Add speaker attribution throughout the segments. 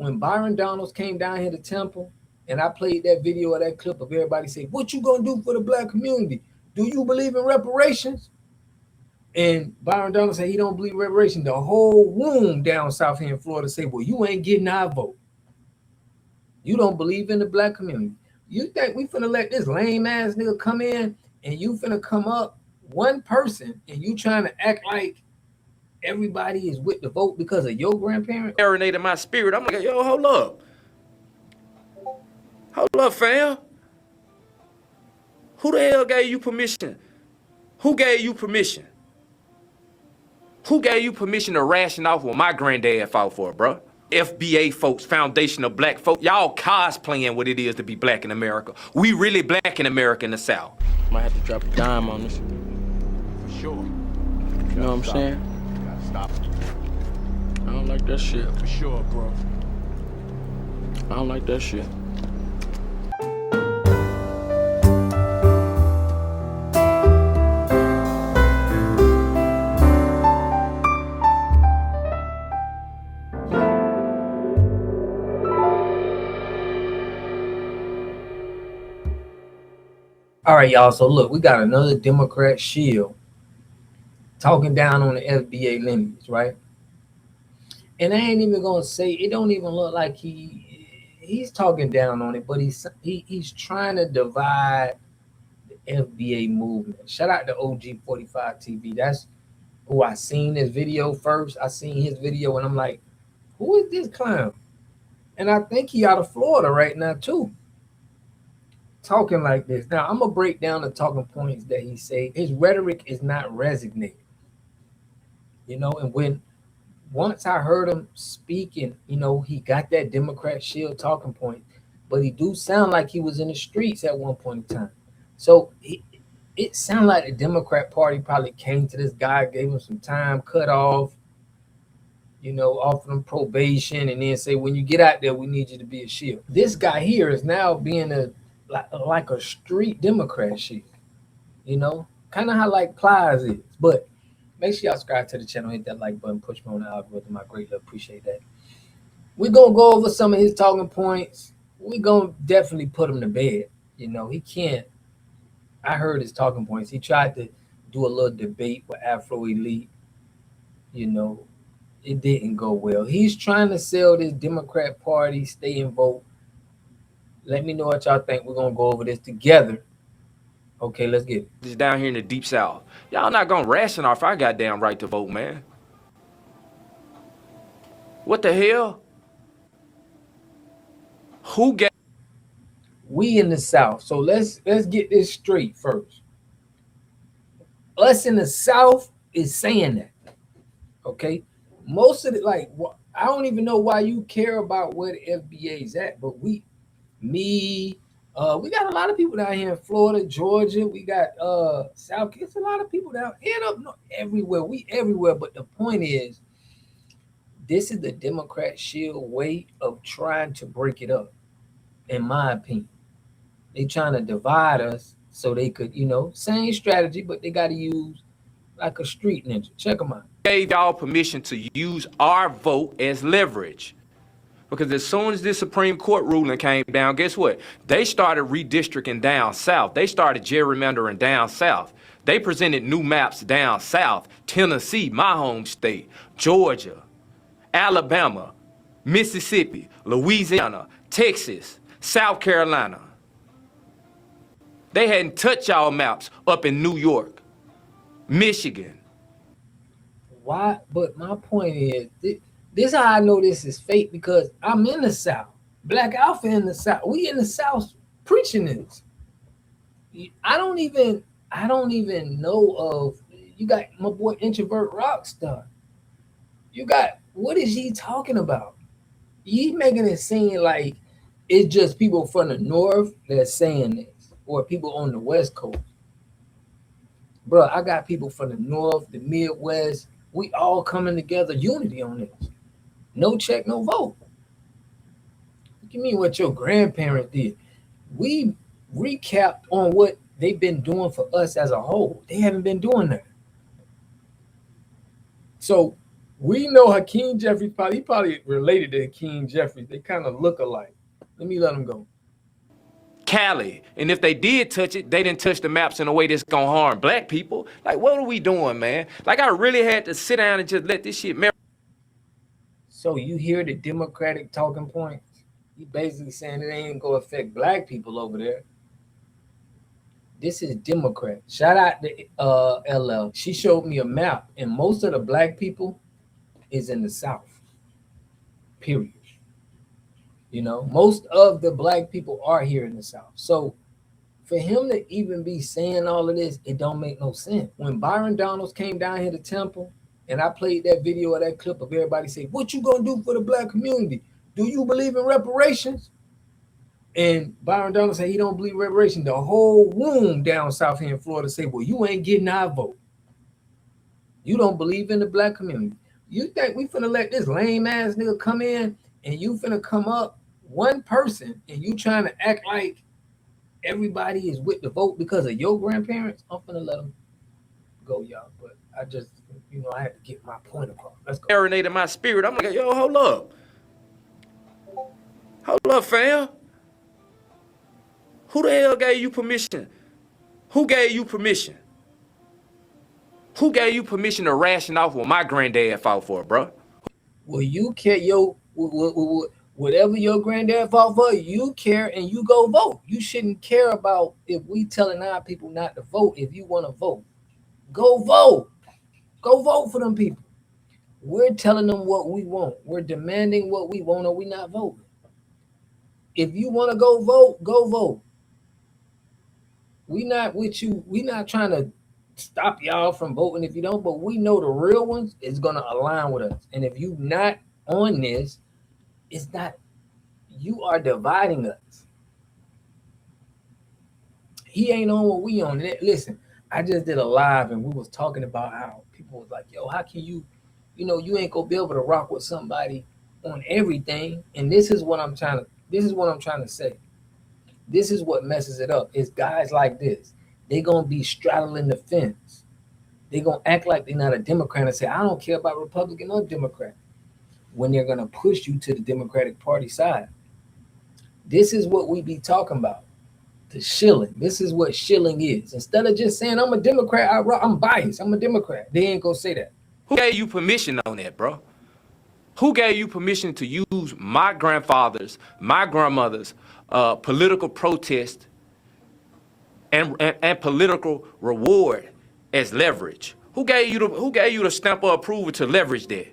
Speaker 1: when Byron Donalds came down here to Temple, and I played that video of that clip of everybody saying, "What you gonna do for the black community? Do you believe in reparations?" And Byron Donalds said he don't believe in reparations. The whole room down south here in Florida said, "Well, you ain't getting our vote. You don't believe in the black community. You think we finna let this lame ass nigga come in and you finna come up one person and you trying to act like everybody is with the vote because of your grandparent?"
Speaker 2: Marinated my spirit. I'm like, yo, hold up. Hold up, fam. Who the hell gave you permission? Who gave you permission? Who gave you permission to ration off what my granddad fought for, bro? FBA folks, Foundation of Black Folk, y'all cosplaying what it is to be black in America. We really black in America in the South.
Speaker 3: Might have to drop a dime on this.
Speaker 4: For sure.
Speaker 3: You know what I'm saying?
Speaker 4: You gotta stop.
Speaker 3: I don't like that shit.
Speaker 4: For sure, bro.
Speaker 3: I don't like that shit.
Speaker 1: All right, y'all. So look, we got another Democrat, Shill, talking down on the FBA lineage, right? And I ain't even gonna say it. Don't even look like he's talking down on it, but he's trying to divide the FBA movement. Shout out to OG45 TV. That's who I seen this video first. I seen his video and I'm like, who is this clown? And I think he out of Florida right now too, talking like this. Now I'm gonna break down the talking points that he said. His rhetoric is not resonating, you know. And once I heard him speaking, you know, he got that Democrat Shield talking point, but he do sound like he was in the streets at one point in time. So it sounded like the Democrat Party probably came to this guy, gave him some time, cut off, you know, offered him probation, and then say, when you get out there, we need you to be a shield. This guy here is now being like a street Democrat shit, you know, kind of how like Plies is. But make sure y'all subscribe to the channel, hit that like button, push me on the algorithm. I greatly appreciate that. We're gonna go over some of his talking points. We're gonna definitely put him to bed. You know, he can't. I heard his talking points. He tried to do a little debate with Afro Elite. You know, it didn't go well. He's trying to sell this Democrat Party, stay in vote. Let me know what y'all think. We're gonna go over this together. Okay, let's get it.
Speaker 2: This down here in the deep South. Y'all not gonna ration off our goddamn right to vote, man. What the hell? Who gave?
Speaker 1: We in the South. So let's get this straight first. Us in the South is saying that. Okay. Most of it, like, I don't even know why you care about where the FBA's at, but we got a lot of people down here in Florida, Georgia. We got South. It's a lot of people down here up north, everywhere. We everywhere. But the point is, this is the Democrat Shield way of trying to break it up, in my opinion. They trying to divide us so they could, you know, same strategy, but they got to use like a street ninja. Check them out.
Speaker 2: Gave y'all permission to use our vote as leverage. Because as soon as this Supreme Court ruling came down, guess what? They started redistricting down south. They started gerrymandering down south. They presented new maps down south. Tennessee, my home state, Georgia, Alabama, Mississippi, Louisiana, Texas, South Carolina. They hadn't touched y'all maps up in New York, Michigan.
Speaker 1: Why? But my point is, this is how I know this is fake, because I'm in the South. Black Alpha in the South. We in the South preaching this. I don't even know of. You got my boy Introvert Rockstar. You got, what is he talking about? He making it seem like it's just people from the North that's saying this, or people on the West Coast. Bro, I got people from the North, the Midwest. We all coming together, unity on this. No check, no vote. What you mean what your grandparents did? We recapped on what they've been doing for us as a whole. They haven't been doing that. So We know Hakeem Jeffries probably related to Hakeem Jeffries. They kind of look alike. Let me let him go.
Speaker 2: Cali. And if they did touch it, they didn't touch the maps in a way that's gonna harm black people. Like, what are we doing, man? Like, I really had to sit down and just let this shit marinate.
Speaker 1: So you hear the Democratic talking points? He basically saying it ain't gonna affect black people over there. This is Democrat. Shout out to LL. She showed me a map, and most of the black people is in the South. Period. You know, most of the black people are here in the South. So for him to even be saying all of this, it don't make no sense. When Byron Donalds came down here to Temple, and I played that video of that clip of everybody say, "What you gonna do for the black community? Do you believe in reparations?" And Byron Donalds said he don't believe reparations. The whole room down south here in Florida say, "Well, you ain't getting our vote. You don't believe in the black community. You think we finna let this lame ass nigga come in and you finna come up one person and you trying to act like everybody is with the vote because of your grandparents?" I'm finna let them go, y'all. But I just, I had to get my point across. Let's go.
Speaker 2: Marinated my spirit. I'm like, yo, hold up. Hold up, fam. Who the hell gave you permission? Who gave you permission? Who gave you permission to ration off what my granddad fought for, bro?
Speaker 1: Well, you care whatever your granddad fought for, you care and you go vote. You shouldn't care about if we telling our people not to vote. If you want to vote, go vote. Go vote for them people. We're telling them what we want. We're demanding what we want, or we not voting. If you want to go vote, go vote. We not with you. We not trying to stop y'all from voting if you don't, but we know the real ones is gonna align with us. And if you not on this, it's not, you are dividing us. He ain't on what we on. Listen, I just did a live and we was talking about how people was like, yo, how can you ain't gonna be able to rock with somebody on everything. And this is what I'm trying to say. This is what messes it up. It's guys like this. They gonna be straddling the fence. They gonna act like they're not a Democrat and say, I don't care about Republican or Democrat, when they're gonna push you to the Democratic Party side. This is what we be talking about. The shilling. This is what shilling is. Instead of just saying I'm a Democrat, I'm biased. I'm a Democrat. They ain't gonna say that.
Speaker 2: Who gave you permission on that, bro? Who gave you permission to use my grandfather's, my grandmother's political protest and political reward as leverage? Who gave you the stamp of approval to leverage that?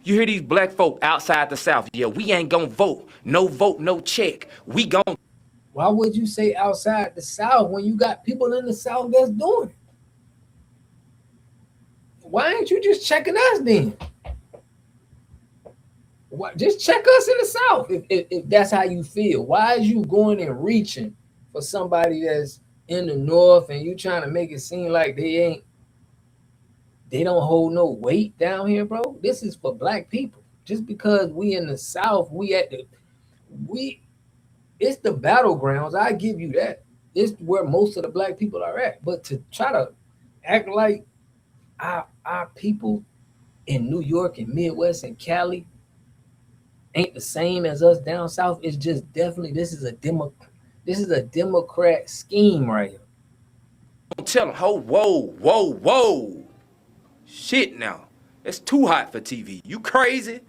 Speaker 2: You hear these black folk outside the South, yeah, we ain't gonna vote. No vote, no check. We gon'.
Speaker 1: Why would you say outside the South when you got people in the South that's doing it? Why ain't you just checking us then? Just check us in the South if that's how you feel. Why is you going and reaching for somebody that's in the North and you trying to make it seem like they don't hold no weight down here, bro? This is for black people. Just because we in the South, it's the battlegrounds. I give you that. It's where most of the black people are at. But to try to act like our people in New York and Midwest and Cali ain't the same as us down south, it's just definitely this is a Democrat scheme right here.
Speaker 2: Tell them, whoa. Shit now. It's too hot for TV. You crazy?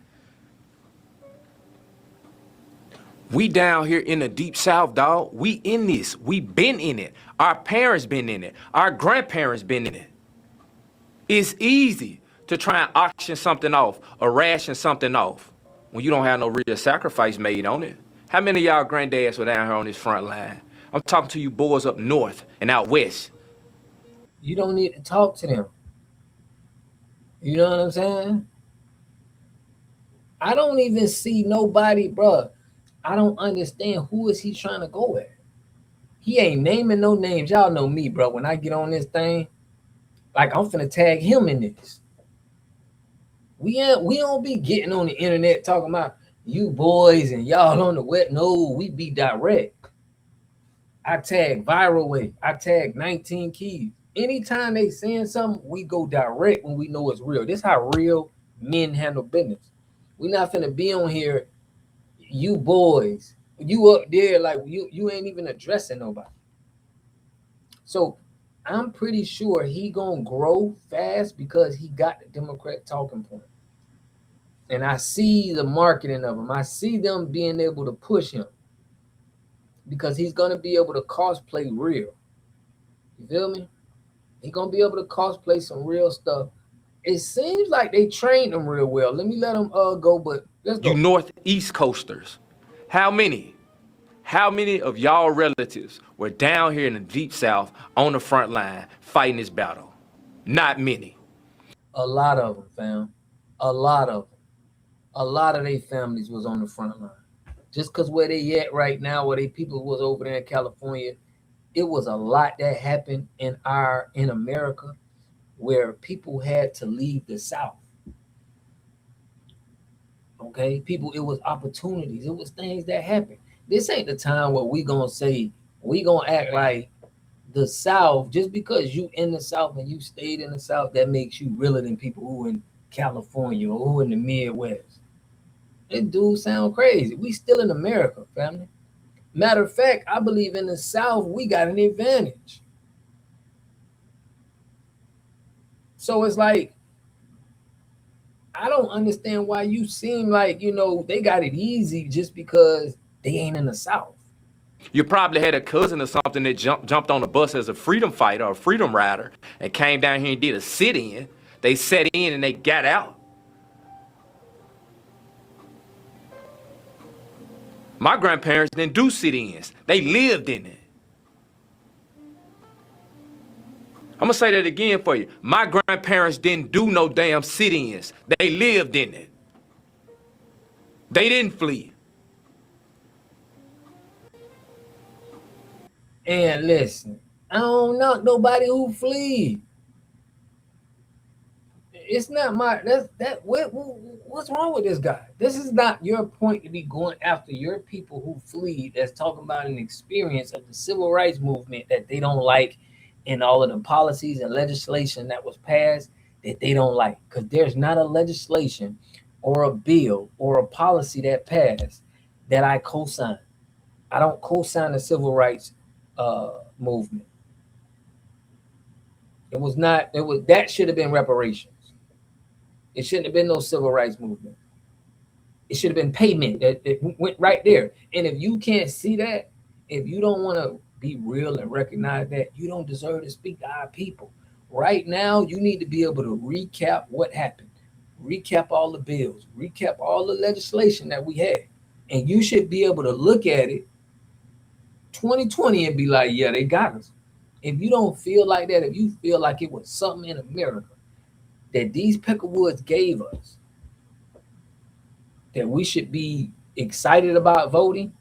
Speaker 2: We down here in the deep South, dog. We in this. We been in it. Our parents been in it. Our grandparents been in it. It's easy to try and auction something off or ration something off when you don't have no real sacrifice made on it. How many of y'all granddads were down here on this front line? I'm talking to you boys up north and out west.
Speaker 1: You don't need to talk to them. You know what I'm saying? I don't even see nobody, bruh. I don't understand who is he trying to go at. He ain't naming no names. Y'all know me, bro. When I get on this thing, like I'm finna tag him in this. We don't be getting on the internet talking about you boys and y'all on the web. No, we be direct. I tag Viral Way. I tag 19 Keys. Anytime they saying something, we go direct when we know it's real. This how real Men handle business. We not finna be on here, you boys. You up there like you ain't even addressing nobody. So I'm pretty sure he gonna grow fast because he got the Democrat talking point. And I see the marketing of him. I see them being able to push him because he's gonna be able to cosplay real. You feel me? He gonna be able to cosplay some real stuff. It seems like they trained him real well. Let me let him go, but let's
Speaker 2: You
Speaker 1: go.
Speaker 2: Northeast coasters, how many? How many of y'all relatives were down here in the deep south on the front line fighting this battle? Not many.
Speaker 1: A lot of them, fam. A lot of them. A lot of their families was on the front line. Just because where they at right now, where they people was over there in California, it was a lot that happened in America where people had to leave the South. Okay, people, it was opportunities, it was things that happened. This ain't the time where we gonna act like the South, just because you in the South and you stayed in the South, that makes you realer than people who in California or who in the Midwest. It do sound crazy. We still in America, family. Matter of fact, I believe in the South we got an advantage. So it's like I don't understand why you seem like they got it easy just because they ain't in the South.
Speaker 2: You probably had a cousin or something that jumped on a bus as a freedom fighter or a freedom rider and came down here and did a sit-in. They sat in and they got out. My grandparents didn't do sit-ins. They lived in it. I'm gonna say that again for you. My grandparents didn't do no damn sit-ins. They lived in it. They didn't flee.
Speaker 1: And listen, I don't knock nobody who flee. It's not my what's wrong with this guy? This is not your point to be going after your people who flee. That's talking about an experience of the civil rights movement that they don't like, and all of the policies and legislation that was passed that they don't like. Because there's not a legislation or a bill or a policy that passed that I co-sign. I don't co-sign the civil rights movement. It was not. It was that should have been reparations. It shouldn't have been no civil rights movement. It should have been payment. That went right there. And if you can't see that, if you don't want to be real and recognize that, you don't deserve to speak to our people. Right now, you need to be able to recap what happened, recap all the bills, recap all the legislation that we had. And you should be able to look at it 2020 and be like, yeah, they got us. If you don't feel like that, if you feel like it was something in America that these Peckerwoods gave us, that we should be excited about voting,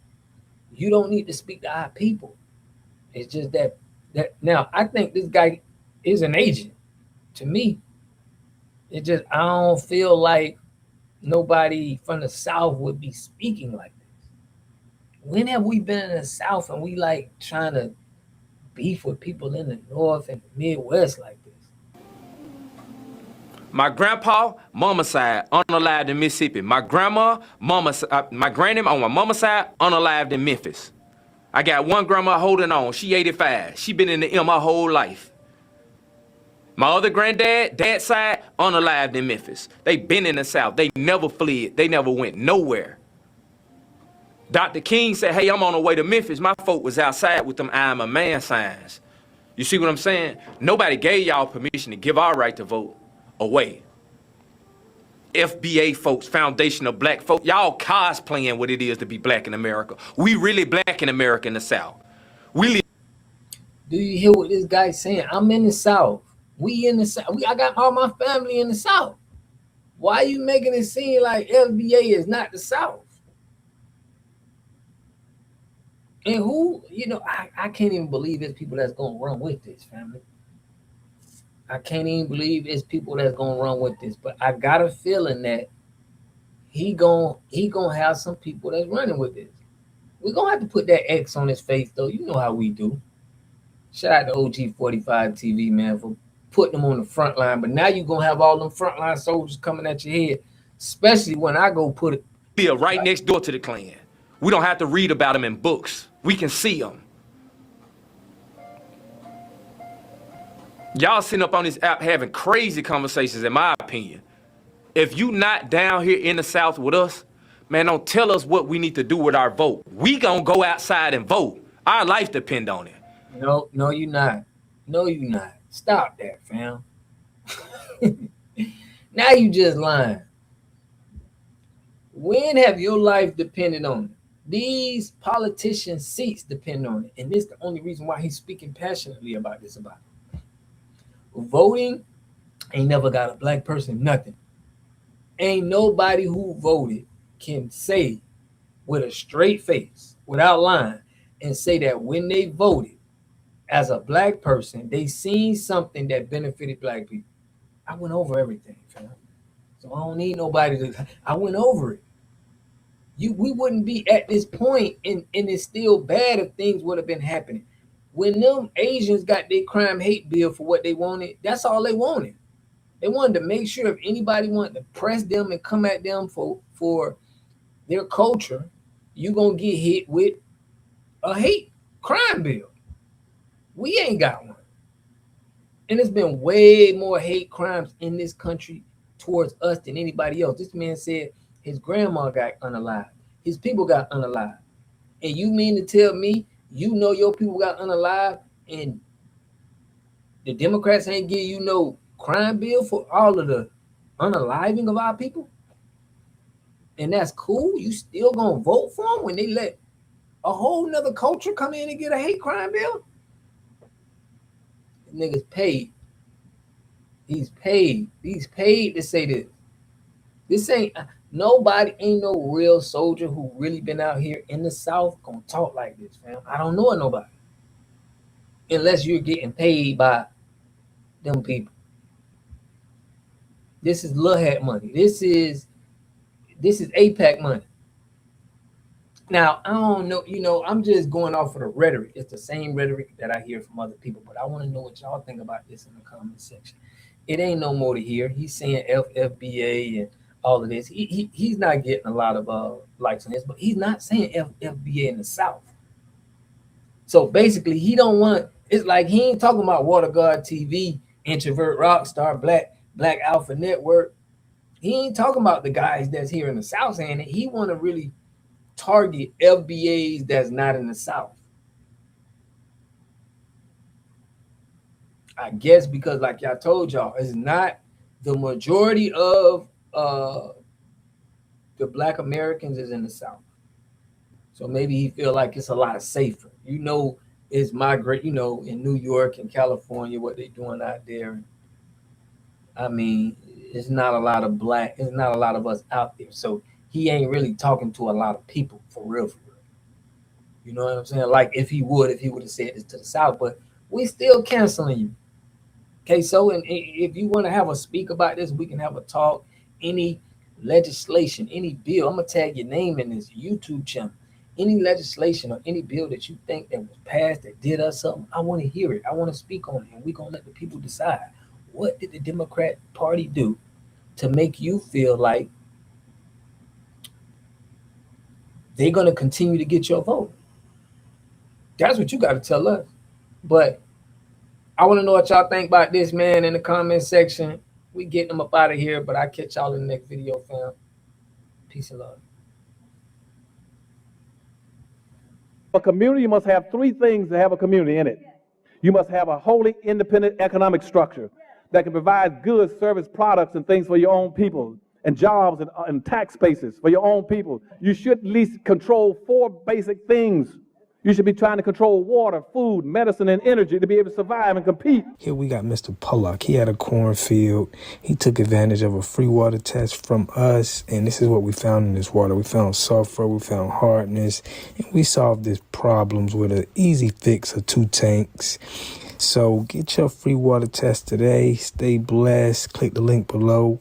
Speaker 1: you don't need to speak to our people. It's just that now I think this guy is an agent. To me, it just I don't feel like nobody from the South would be speaking like this. When have we been in the South and we like trying to beef with people in the North and the Midwest like this?
Speaker 2: My grandpa, mama side, unalived in Mississippi. My grandma, my granny on my mama side, unalived in Memphis. I got one grandma holding on. She 85. She been in the M her whole life. My other granddad, dad's side, unalived in Memphis. They been in the South. They never fled. They never went nowhere. Dr. King said, hey, I'm on the way to Memphis. My folk was outside with them I am a man signs. You see what I'm saying? Nobody gave y'all permission to give our right to vote away. FBA folks, Foundation of Black Folk, y'all cosplaying what it is to be black in America. We really black in America in the South. We
Speaker 1: Do you hear what this guy's saying? I'm in the South. We in the South. I got all my family in the South. Why are you making it seem like FBA is not the South? And who, I can't even believe it's people that's gonna run with this, family. I can't even believe it's people that's gonna run with this. But I got a feeling that he gonna have some people that's running with this. We're gonna have to put that X on his face, though. You know how we do. Shout out to OG 45 TV, man, for put them on the front line. But now you're gonna have all them frontline soldiers coming at your head, especially when I go put it.
Speaker 2: Bill right next door to the Klan. We don't have to read about them in books. We can see them. Y'all sitting up on this app having crazy conversations, in my opinion. If you not down here in the South with us, man, don't tell us what we need to do with our vote. We gonna go outside and vote. Our life depend on it.
Speaker 1: No, you're not. No, you're not. Stop that, fam. Now you just lying. When have your life depended on it? These politicians' seats depend on it. And this is the only reason why he's speaking passionately about this. Voting ain't never got a black person nothing. Ain't nobody who voted can say with a straight face, without lying, and say that when they voted as a black person, they seen something that benefited black people. I went over everything, fam. So I don't need nobody to. I went over it. We wouldn't be at this point, and it's still bad if things would have been happening. When them Asians got their crime hate bill for what they wanted, that's all they wanted. They wanted to make sure if anybody wanted to press them and come at them for their culture, you're going to get hit with a hate crime bill. We ain't got one. And there's been way more hate crimes in this country towards us than anybody else. This man said his grandma got unalived. His people got unalived. And you mean to tell me you know your people got unalived and the Democrats ain't give you no crime bill for all of the unaliving of our people? And that's cool? You still gonna vote for them when they let a whole nother culture come in and get a hate crime bill? The nigga's paid. He's paid. He's paid to say this. This ain't no real soldier who really been out here in the South gonna talk like this, fam. I don't know nobody. Unless you're getting paid by them people. This is Lil Hat money. This is APAC money. Now, I don't know, I'm just going off of the rhetoric. It's the same rhetoric that I hear from other people, but I want to know what y'all think about this in the comment section. It ain't no more to hear. He's saying FBA and all of this. He's not getting a lot of likes on this, but he's not saying FBA in the South. So basically, he don't want, it's like he ain't talking about Water Guard TV, Introvert Rockstar, Black Alpha Network. He ain't talking about the guys that's here in the South saying it. He want to really target FBA'S that's not in the South. I guess because like I told y'all, it's not the majority of the Black Americans is in the South. So maybe he feel like it's a lot safer. It's migrate, in New York and California, what they doing out there. I mean, it's not a lot of us out there. So he ain't really talking to a lot of people for real. You know what I'm saying? Like if he would have said this to the South, but we still canceling you. Okay, so and if you want to have a speak about this, we can have a talk. Any legislation, any bill, I'm gonna tag your name in this YouTube channel. Any legislation or any bill that you think that was passed that did us something, I want to hear it. I want to speak on it, and we're gonna let the people decide. What did the Democrat Party do to make you feel like they're gonna continue to get your vote? That's what you got to tell us. But I want to know what y'all think about this, man, in the comment section. We getting them up out of here, but I'll catch y'all in the next video, fam. Peace and love.
Speaker 5: A community must have three things to have a community in it. You must have a wholly independent economic structure that can provide goods, service, products, and things for your own people, and jobs and tax spaces for your own people. You should at least control four basic things. You should be trying to control water, food, medicine, and energy to be able to survive and compete.
Speaker 6: Here we got Mr. Pollock. He had a cornfield. He took advantage of a free water test from us, and this is what we found in this water. We found sulfur, we found hardness, and we solved these problems with an easy fix of 2 tanks. So get your free water test today. Stay blessed. Click the link below.